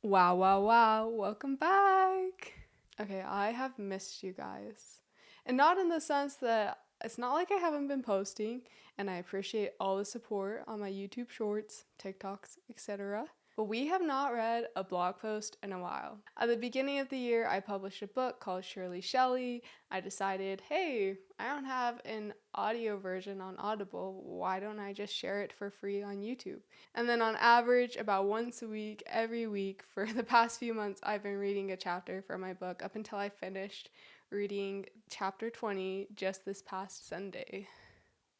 Wow, wow, wow. Welcome back. Okay, I have missed you guys. And not in the sense that it's not like I haven't been posting, and I appreciate all the support on my YouTube shorts, TikToks, etc. But we have not read a blog post in a while. At the beginning of the year, I published a book called Shirley Shelley. I decided, hey, I don't have an audio version on Audible. Why don't I just share it for free on YouTube? And then on average, about once a week, every week, for the past few months, I've been reading a chapter from my book up until I finished reading chapter 20 just this past Sunday.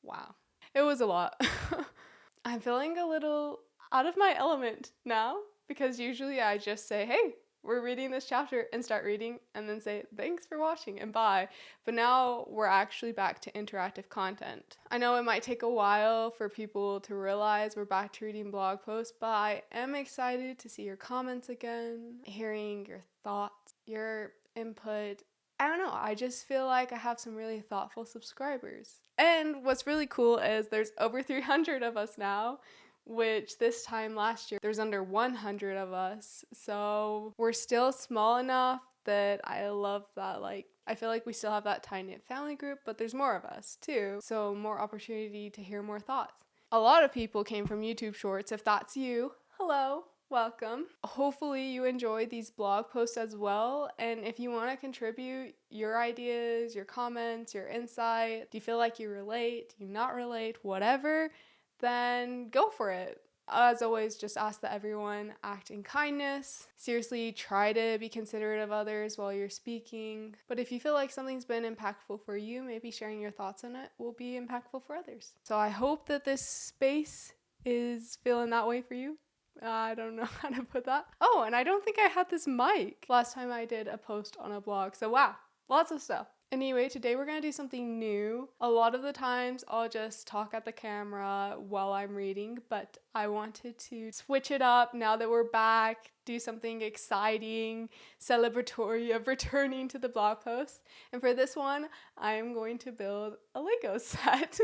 Wow. It was a lot. I'm feeling a little out of my element now because usually I just say, hey, we're reading this chapter and start reading and then say, thanks for watching and bye. But now we're actually back to interactive content. I know it might take a while for people to realize we're back to reading blog posts, but I am excited to see your comments again, hearing your thoughts, your input. I don't know, I just feel like I have some really thoughtful subscribers. And what's really cool is there's over 300 of us now, which this time last year there's under 100 of us. So we're still small enough that I love that, like, I feel like we still have that tight-knit family group, but there's more of us too. So more opportunity to hear more thoughts. A lot of people came from YouTube Shorts. If that's you, hello. Welcome. Hopefully you enjoy these blog posts as well. And if you want to contribute your ideas, your comments, your insight, do you feel like you relate, do you not relate, whatever, then go for it. As always, just ask that everyone act in kindness. Seriously, try to be considerate of others while you're speaking. But if you feel like something's been impactful for you, maybe sharing your thoughts on it will be impactful for others. So I hope that this space is feeling that way for you. I don't know how to put that. Oh, and I don't think I had this mic last time I did a post on a blog. So wow, lots of stuff. Anyway, today we're going to do something new. A lot of the times I'll just talk at the camera while I'm reading, but I wanted to switch it up now that we're back, do something exciting, celebratory of returning to the blog post. And for this one, I am going to build a Lego set.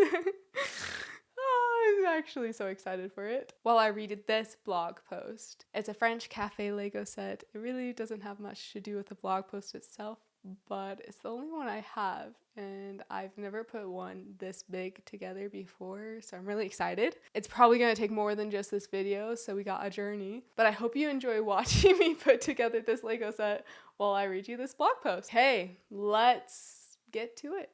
I'm actually so excited for it. While I read this blog post, it's a French cafe Lego set. It really doesn't have much to do with the blog post itself, but it's the only one I have, and I've never put one this big together before, so I'm really excited. It's probably going to take more than just this video, so we got a journey, but I hope you enjoy watching me put together this Lego set while I read you this blog post. Hey, let's get to it.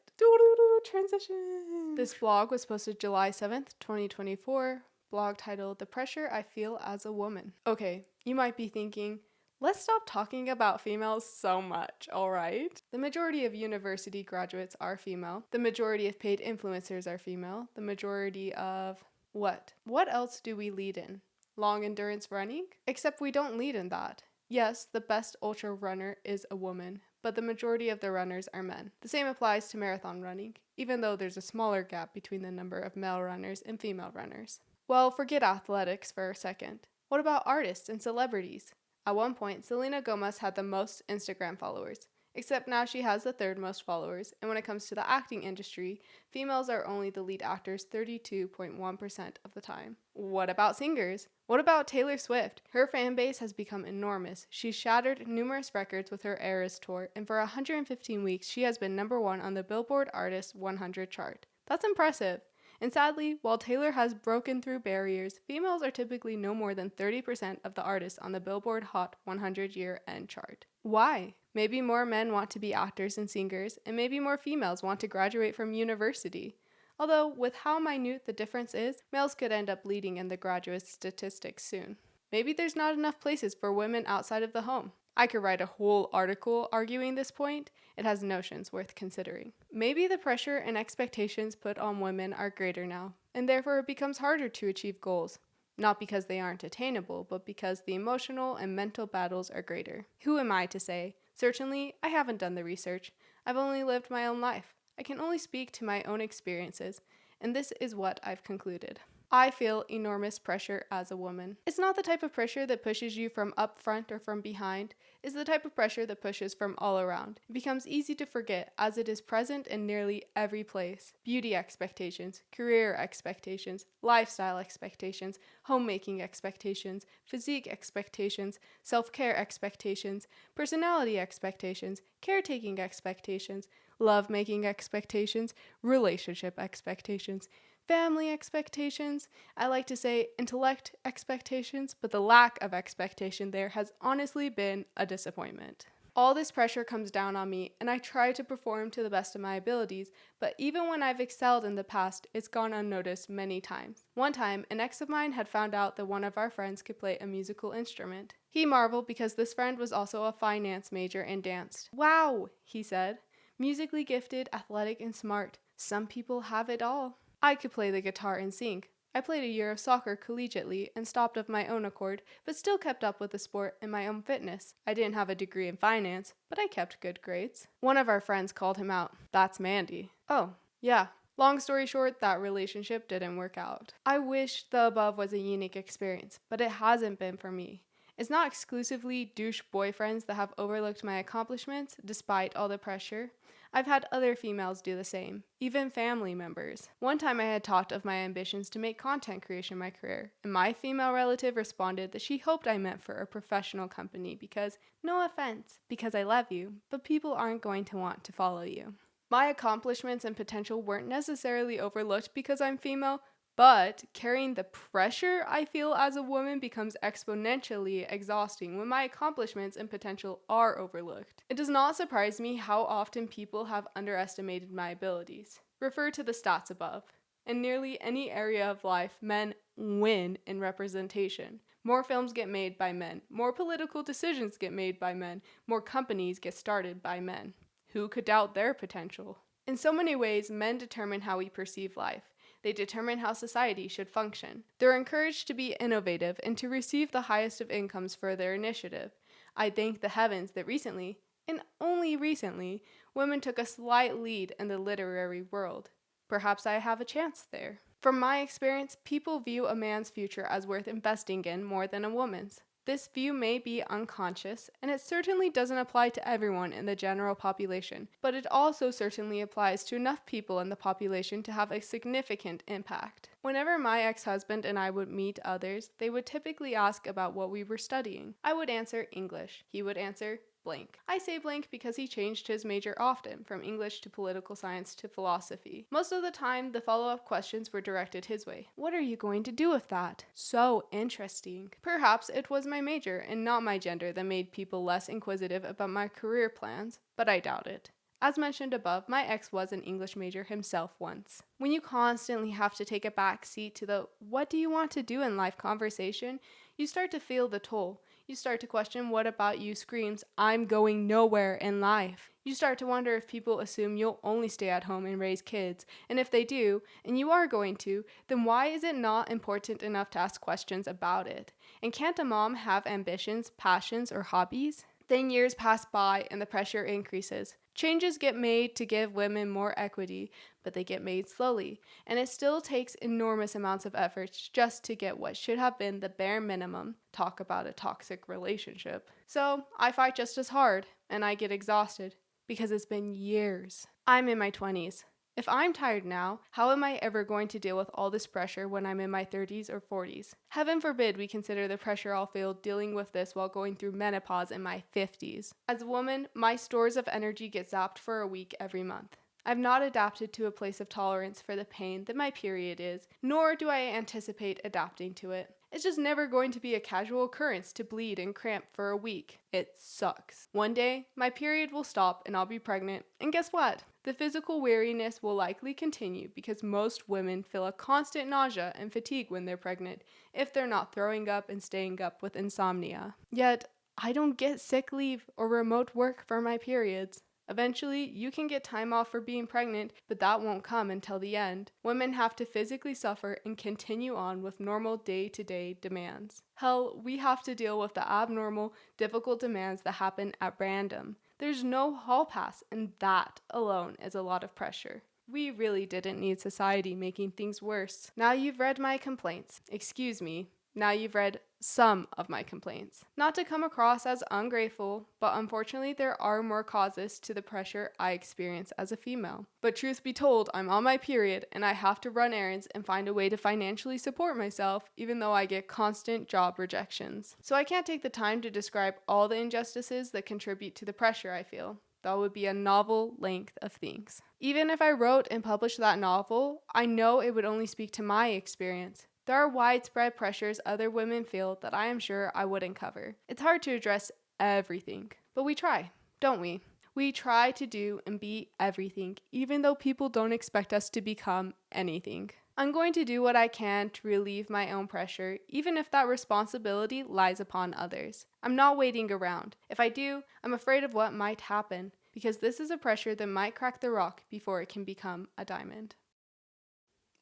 Transition. This blog was posted July 7th, 2024. Blog titled, The Pressure I Feel as a Woman. Okay, you might be thinking, let's stop talking about females so much, alright? The majority of university graduates are female. The majority of paid influencers are female. The majority of what? What else do we lead in? Long endurance running? Except we don't lead in that. Yes, the best ultra runner is a woman, but the majority of the runners are men. The same applies to marathon running, even though there's a smaller gap between the number of male runners and female runners. Well, forget athletics for a second. What about artists and celebrities? At one point, Selena Gomez had the most Instagram followers, except now she has the third most followers, and when it comes to the acting industry, females are only the lead actors 32.1% of the time. What about singers? What about Taylor Swift? Her fan base has become enormous. She's shattered numerous records with her Eras tour, and for 115 weeks, she has been number one on the Billboard Artist 100 chart. That's impressive. And sadly, while Taylor has broken through barriers, females are typically no more than 30% of the artists on the Billboard Hot 100 year-end chart. Why? Maybe more men want to be actors and singers, and maybe more females want to graduate from university. Although, with how minute the difference is, males could end up leading in the graduate statistics soon. Maybe there's not enough places for women outside of the home. I could write a whole article arguing this point. It has notions worth considering. Maybe the pressure and expectations put on women are greater now, and therefore it becomes harder to achieve goals. Not because they aren't attainable, but because the emotional and mental battles are greater. Who am I to say? Certainly, I haven't done the research. I've only lived my own life. I can only speak to my own experiences, and this is what I've concluded. I feel enormous pressure as a woman. It's not the type of pressure that pushes you from up front or from behind. It's the type of pressure that pushes from all around. It becomes easy to forget as it is present in nearly every place. Beauty expectations, career expectations, lifestyle expectations, homemaking expectations, physique expectations, self-care expectations, personality expectations, caretaking expectations, love-making expectations, relationship expectations, family expectations. I like to say intellect expectations, but the lack of expectation there has honestly been a disappointment. All this pressure comes down on me, and I try to perform to the best of my abilities, but even when I've excelled in the past, it's gone unnoticed many times. One time, an ex of mine had found out that one of our friends could play a musical instrument. He marveled because this friend was also a finance major and danced. "Wow," he said. "Musically gifted, athletic, and smart. Some people have it all." I could play the guitar and sing. I played a year of soccer collegiately and stopped of my own accord, but still kept up with the sport and my own fitness. I didn't have a degree in finance, but I kept good grades. One of our friends called him out. "That's Mandy." "Oh, yeah." Long story short, that relationship didn't work out. I wish the above was a unique experience, but it hasn't been for me. It's not exclusively douche boyfriends that have overlooked my accomplishments despite all the pressure. I've had other females do the same, even family members. One time I had talked of my ambitions to make content creation my career, and my female relative responded that she hoped I meant for a professional company because, no offense, because I love you, but people aren't going to want to follow you. My accomplishments and potential weren't necessarily overlooked because I'm female, but carrying the pressure I feel as a woman becomes exponentially exhausting when my accomplishments and potential are overlooked. It does not surprise me how often people have underestimated my abilities. Refer to the stats above. In nearly any area of life, men win in representation. More films get made by men. More political decisions get made by men. More companies get started by men. Who could doubt their potential? In so many ways, men determine how we perceive life. They determine how society should function. They're encouraged to be innovative and to receive the highest of incomes for their initiative. I thank the heavens that recently, and only recently, women took a slight lead in the literary world. Perhaps I have a chance there. From my experience, people view a man's future as worth investing in more than a woman's. This view may be unconscious, and it certainly doesn't apply to everyone in the general population, but it also certainly applies to enough people in the population to have a significant impact. Whenever my ex-husband and I would meet others, they would typically ask about what we were studying. I would answer English. He would answer blank. I say blank because he changed his major often, from English to political science to philosophy. Most of the time, the follow-up questions were directed his way. "What are you going to do with that?" So interesting. Perhaps it was my major and not my gender that made people less inquisitive about my career plans, but I doubt it. As mentioned above, my ex was an English major himself once. When you constantly have to take a back seat to the "what do you want to do in life" conversation, you start to feel the toll. You start to question what about you screams, "I'm going nowhere in life." You start to wonder if people assume you'll only stay at home and raise kids, and if they do, and you are going to, then why is it not important enough to ask questions about it? And can't a mom have ambitions, passions, or hobbies? Then years pass by and the pressure increases. Changes get made to give women more equity, but they get made slowly, and it still takes enormous amounts of efforts just to get what should have been the bare minimum. Talk about a toxic relationship. So I fight just as hard, and I get exhausted, because it's been years. I'm in my 20s. If I'm tired now, how am I ever going to deal with all this pressure when I'm in my 30s or 40s? Heaven forbid we consider the pressure I'll feel dealing with this while going through menopause in my 50s. As a woman, my stores of energy get zapped for a week every month. I've not adapted to a place of tolerance for the pain that my period is, nor do I anticipate adapting to it. It's just never going to be a casual occurrence to bleed and cramp for a week. It sucks. One day, my period will stop and I'll be pregnant, and guess what? The physical weariness will likely continue because most women feel a constant nausea and fatigue when they're pregnant, if they're not throwing up and staying up with insomnia. Yet, I don't get sick leave or remote work for my periods. Eventually, you can get time off for being pregnant, but that won't come until the end. Women have to physically suffer and continue on with normal day-to-day demands. Hell, we have to deal with the abnormal, difficult demands that happen at random. There's no hall pass, and that alone is a lot of pressure. We really didn't need society making things worse. Now you've read my complaints. Excuse me. Now you've read some of my complaints. Not to come across as ungrateful, but unfortunately there are more causes to the pressure I experience as a female. But truth be told, I'm on my period and I have to run errands and find a way to financially support myself, even though I get constant job rejections. So I can't take the time to describe all the injustices that contribute to the pressure I feel. That would be a novel length of things. Even if I wrote and published that novel, I know it would only speak to my experience. There are widespread pressures other women feel that I am sure I wouldn't cover. It's hard to address everything, but we try, don't we? We try to do and be everything, even though people don't expect us to become anything. I'm going to do what I can to relieve my own pressure, even if that responsibility lies upon others. I'm not waiting around. If I do, I'm afraid of what might happen, because this is a pressure that might crack the rock before it can become a diamond.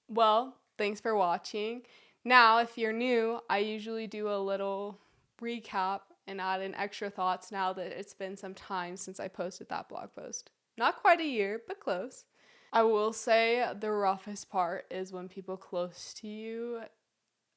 Well, thanks for watching. Now, if you're new, I usually do a little recap and add in extra thoughts now that it's been some time since I posted that blog post. Not quite a year, but close. I will say the roughest part is when people close to you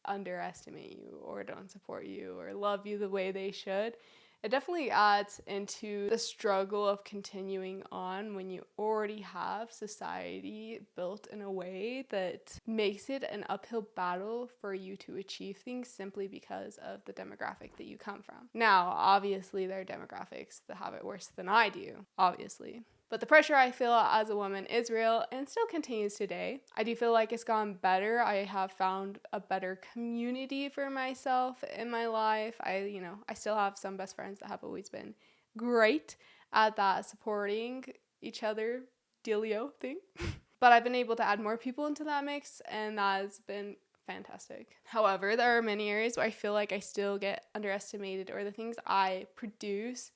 underestimate you or don't support you or love you the way they should. It definitely adds into the struggle of continuing on when you already have society built in a way that makes it an uphill battle for you to achieve things simply because of the demographic that you come from. Now, obviously, there are demographics that have it worse than I do, obviously. But the pressure I feel as a woman is real and still continues today. I do feel like it's gotten better. I have found a better community for myself in my life. I still have some best friends that have always been great at that supporting each other dealio thing. But I've been able to add more people into that mix, and that has been fantastic. However, there are many areas where I feel like I still get underestimated, or the things I produce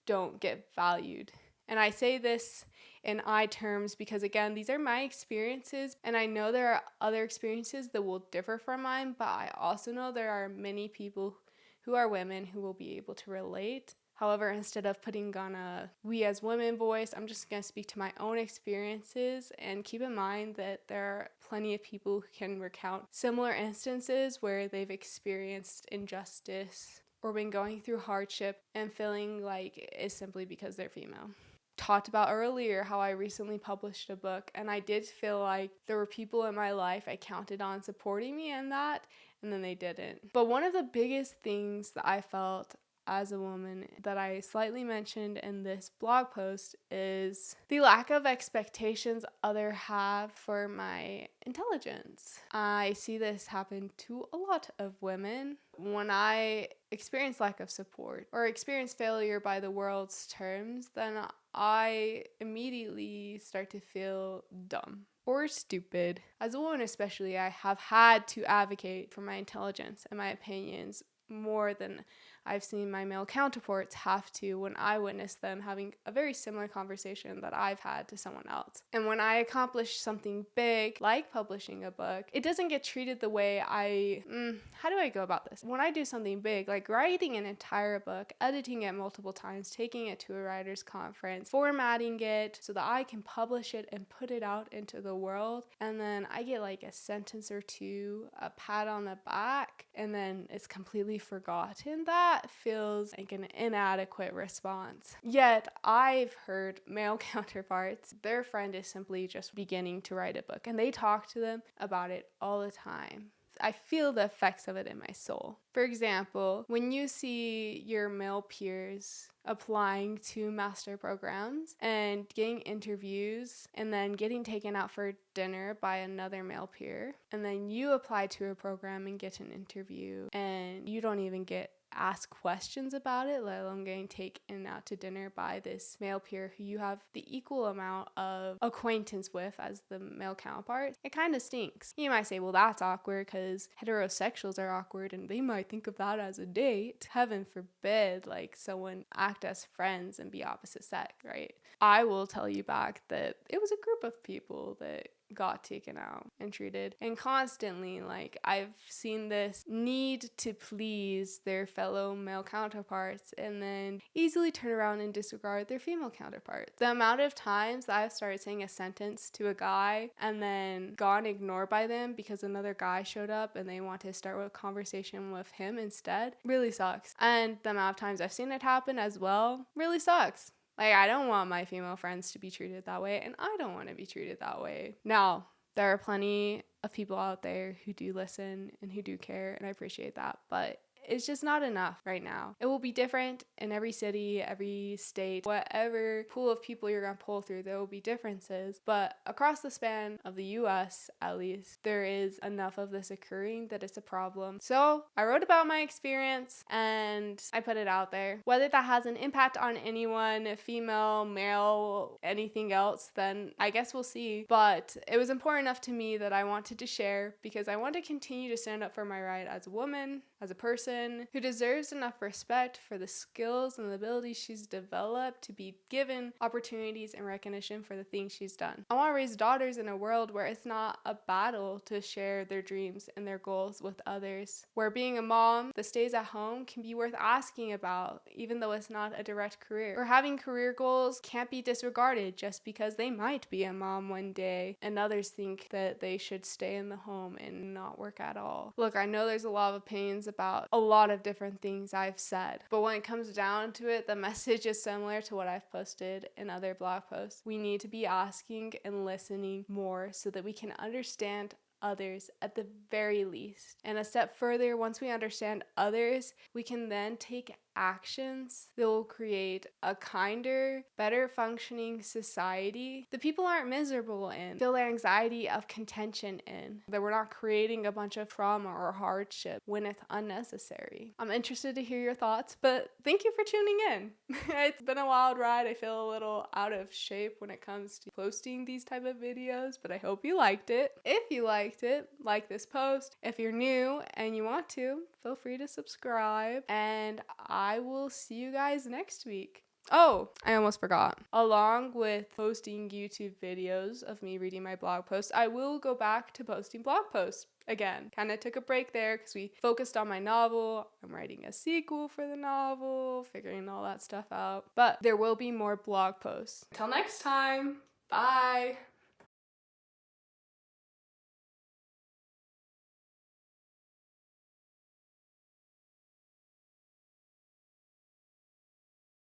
don't get valued. And I say this in I terms because, again, these are my experiences, and I know there are other experiences that will differ from mine, but I also know there are many people who are women who will be able to relate. However, instead of putting on a we as women voice, I'm just going to speak to my own experiences and keep in mind that there are plenty of people who can recount similar instances where they've experienced injustice or been going through hardship and feeling like it's simply because they're female. Talked about earlier how I recently published a book, and I did feel like there were people in my life I counted on supporting me in that, and then they didn't. But one of the biggest things that I felt as a woman that I slightly mentioned in this blog post is the lack of expectations others have for my intelligence. I see this happen to a lot of women. When I experience lack of support or experience failure by the world's terms, then I immediately start to feel dumb or stupid. As a woman especially, I have had to advocate for my intelligence and my opinions more than I've seen my male counterparts have to when I witness them having a very similar conversation that I've had to someone else. And when I accomplish something big, like publishing a book, it doesn't get treated the way how do I go about this? When I do something big, like writing an entire book, editing it multiple times, taking it to a writer's conference, formatting it so that I can publish it and put it out into the world, and then I get like a sentence or two, a pat on the back, and then it's completely forgotten, that feels like an inadequate response. Yet I've heard male counterparts, their friend is simply just beginning to write a book and they talk to them about it all the time. I feel the effects of it in my soul. For example, when you see your male peers applying to master programs and getting interviews and then getting taken out for dinner by another male peer, and then you apply to a program and get an interview and you don't even get asked questions about it, let alone getting taken out to dinner by this male peer who you have the equal amount of acquaintance with as the male counterpart, it kind of stinks. You might say, well, that's awkward because heterosexuals are awkward and they might think of that as a date. Heaven forbid, like, someone act as friends and be opposite sex, right? I will tell you back that it was a group of people that got taken out and treated. And constantly, like, I've seen this need to please their fellow male counterparts and then easily turn around and disregard their female counterparts. The amount of times that I've started saying a sentence to a guy and then gone ignored by them because another guy showed up and they want to start a conversation with him instead really sucks. And the amount of times I've seen it happen as well really sucks. Like, I don't want my female friends to be treated that way, and I don't want to be treated that way. Now, there are plenty of people out there who do listen and who do care, and I appreciate that, but it's just not enough right now. It will be different in every city, every state, whatever pool of people you're gonna pull through, there will be differences. But across the span of the US, at least, there is enough of this occurring that it's a problem. So I wrote about my experience and I put it out there. Whether that has an impact on anyone, female, male, anything else, then I guess we'll see. But it was important enough to me that I wanted to share because I want to continue to stand up for my right as a woman, as a person who deserves enough respect for the skills and the abilities she's developed to be given opportunities and recognition for the things she's done. I want to raise daughters in a world where it's not a battle to share their dreams and their goals with others, where being a mom that stays at home can be worth asking about, even though it's not a direct career, or having career goals can't be disregarded just because they might be a mom one day and others think that they should stay in the home and not work at all. Look, I know there's a lot of opinions about a lot of different things I've said, but when it comes down to it, the message is similar to what I've posted in other blog posts. We need to be asking and listening more so that we can understand others at the very least. And a step further, once we understand others, we can then take actions that will create a kinder, better functioning society that people aren't miserable in, feel the anxiety of contention in, that we're not creating a bunch of trauma or hardship when it's unnecessary. I'm interested to hear your thoughts, but thank you for tuning in. It's been a wild ride. I feel a little out of shape when it comes to posting these type of videos, but I hope you liked it. If you liked it, like this post. If you're new and you want to, feel free to subscribe, and I will see you guys next week. Oh, I almost forgot. Along with posting YouTube videos of me reading my blog posts, I will go back to posting blog posts again. Kind of took a break there because we focused on my novel. I'm writing a sequel for the novel, figuring all that stuff out. But there will be more blog posts. Until next time, bye!